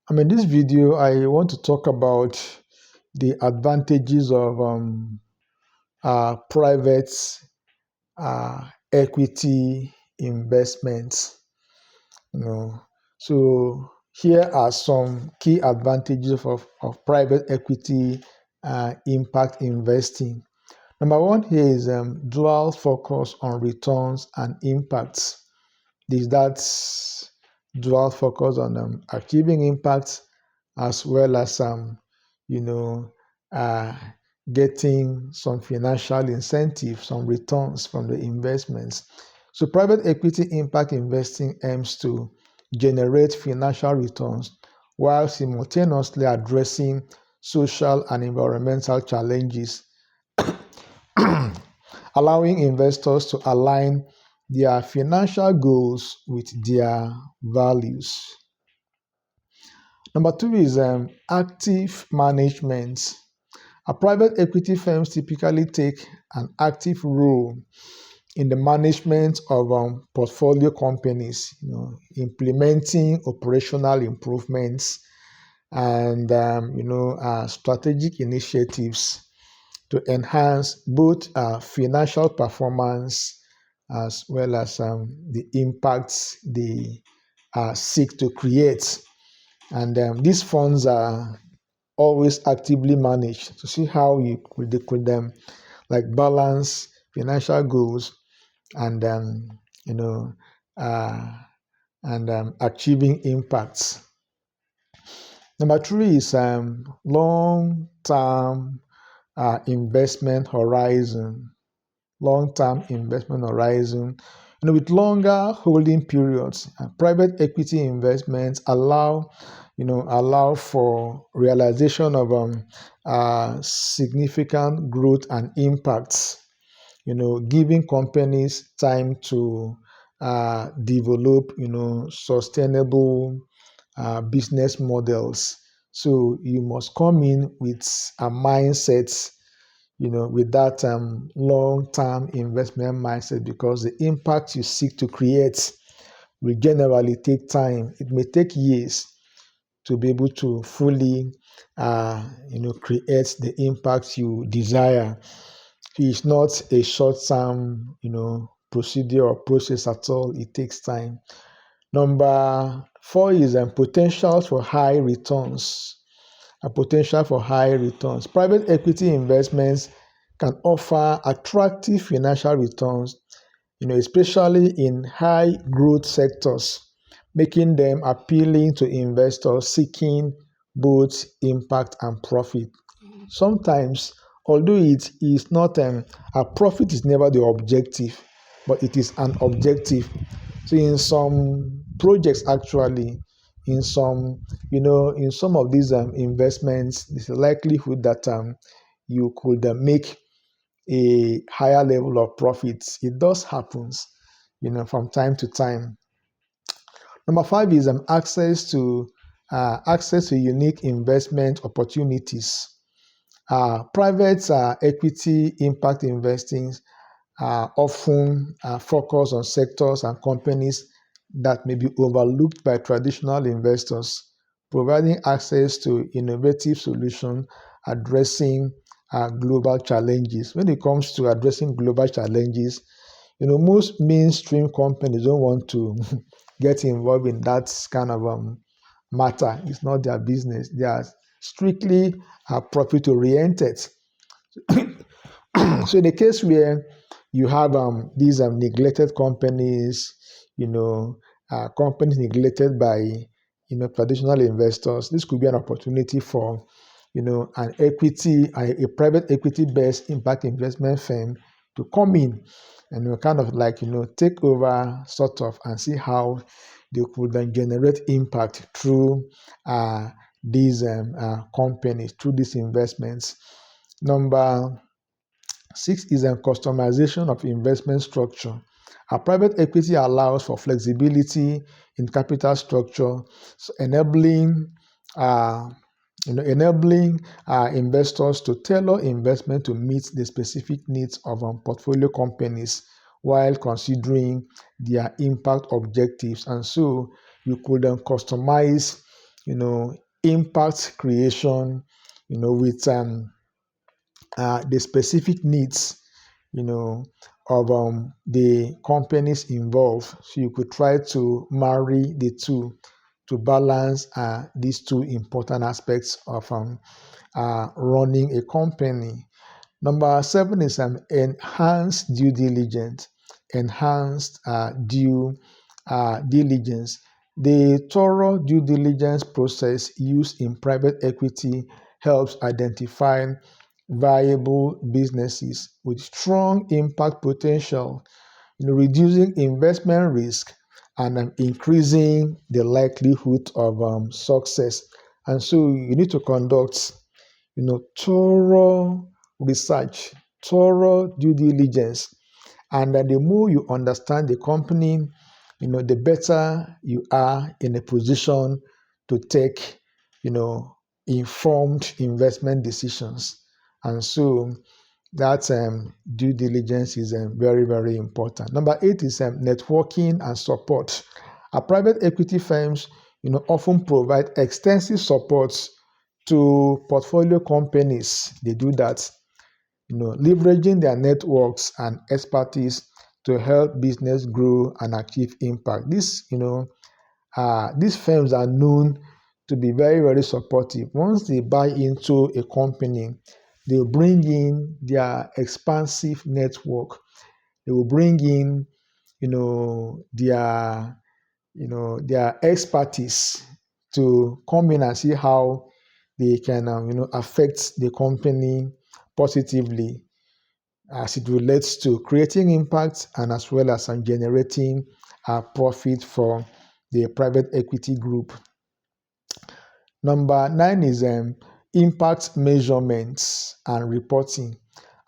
This video, I want to talk about the advantages of private equity investments. You know, so here are some key advantages of private equity impact investing. Number one here is dual focus on returns and impacts. That's dual focus on achieving impact as well as you know uh, getting some financial incentives, some returns from the investments. So private equity impact investing aims to generate financial returns while simultaneously addressing social and environmental challenges, allowing investors to align their financial goals with their values. Number two is active management. Private equity firms typically take an active role in the management of portfolio companies, implementing operational improvements and strategic initiatives to enhance both financial performance as well as the impacts they seek to create. And these funds are always actively managed to see how they could like balance financial goals and you know uh, and achieving impacts. Number three is long-term investment horizon. Long-term investment horizon. With longer holding periods, private equity investments allow for realization of significant growth and impacts. Giving companies time to develop, sustainable business models. So you must come in with a mindset, with that long-term investment mindset, because the impact you seek to create will generally take time. It may take years to be able to fully, create the impact you desire. It's not a short-term, procedure or process at all. It takes time. Number four is potential for high returns. A potential for high returns. Private equity investments can offer attractive financial returns, especially in high growth sectors, making them appealing to investors seeking both impact and profit. Sometimes, although it is not a profit is never the objective, but it is an objective. So in some projects, actually, in some of these investments, there's a likelihood that you could make a higher level of profits. It does happens, from time to time. Number five is access to unique investment opportunities. Private equity impact investing often focus on sectors and companies that may be overlooked by traditional investors, providing access to innovative solutions addressing global challenges. When it comes to addressing global challenges, most mainstream companies don't want to get involved in that kind of matter. It's not their business. They are strictly profit oriented. So in the case where you have these neglected companies, companies neglected by traditional investors, this could be an opportunity for a private equity based impact investment firm to come in and kind of like take over sort of and see how they could then generate impact through these companies, through these investments. Number six is a customization of investment structure. A private equity allows for flexibility in capital structure, so enabling investors to tailor investment to meet the specific needs of portfolio companies while considering their impact objectives. And so you could customize impact creation, with the specific needs, of the companies involved. So you could try to marry the two to balance these two important aspects of running a company. Number seven is enhanced due diligence. Enhanced due diligence. The thorough due diligence process used in private equity helps identify viable businesses with strong impact potential, reducing investment risk and increasing the likelihood of success. And so you need to conduct, thorough research, thorough due diligence, and the more you understand the company, the better you are in a position to take, informed investment decisions. And so that due diligence is very, very important. Number eight is networking and support. Private equity firms, often provide extensive support to portfolio companies. They do that, leveraging their networks and expertise to help business grow and achieve impact. These firms are known to be very, very supportive. Once they buy into a company, they will bring in their expansive network. They will bring in, their expertise to come in and see how they can, affect the company positively as it relates to creating impact and as well as generating profit for the private equity group. Number nine is impact measurements and reporting.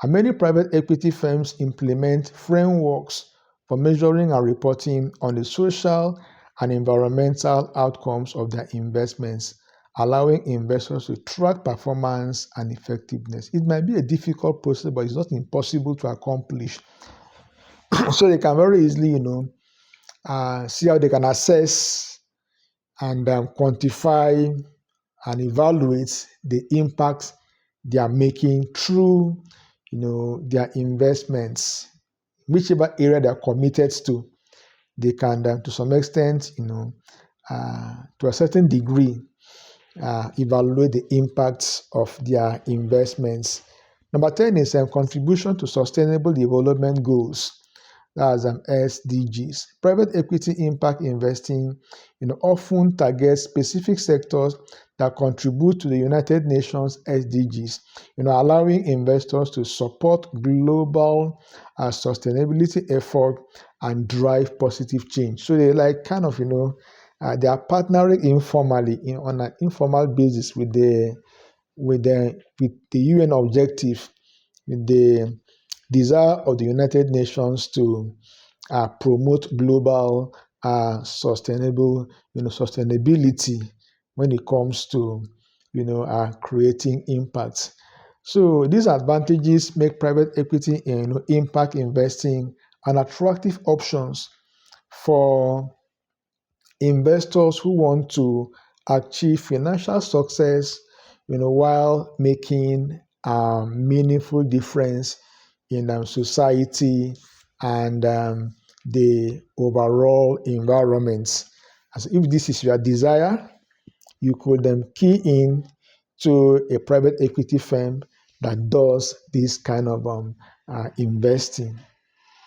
And many private equity firms implement frameworks for measuring and reporting on the social and environmental outcomes of their investments, allowing investors to track performance and effectiveness. It might be a difficult process, but it's not impossible to accomplish. So they can very easily, see how they can assess and quantify and evaluate the impact they are making through, their investments, whichever area they are committed to. They can, to some extent, to a certain degree, evaluate the impacts of their investments. Number 10 is contribution to sustainable development goals. That's SDGs. Private equity impact investing, often targets specific sectors that contribute to the United Nations SDGs, allowing investors to support global sustainability effort and drive positive change. So they kind of, they are partnering informally on an informal basis with the UN objective, with the desire of the United Nations to promote global sustainability when it comes to creating impact. So these advantages make private equity impact investing an attractive options for investors who want to achieve financial success, while making a meaningful difference in society and the overall environment. As if this is your desire, you could key in to a private equity firm that does this kind of investing.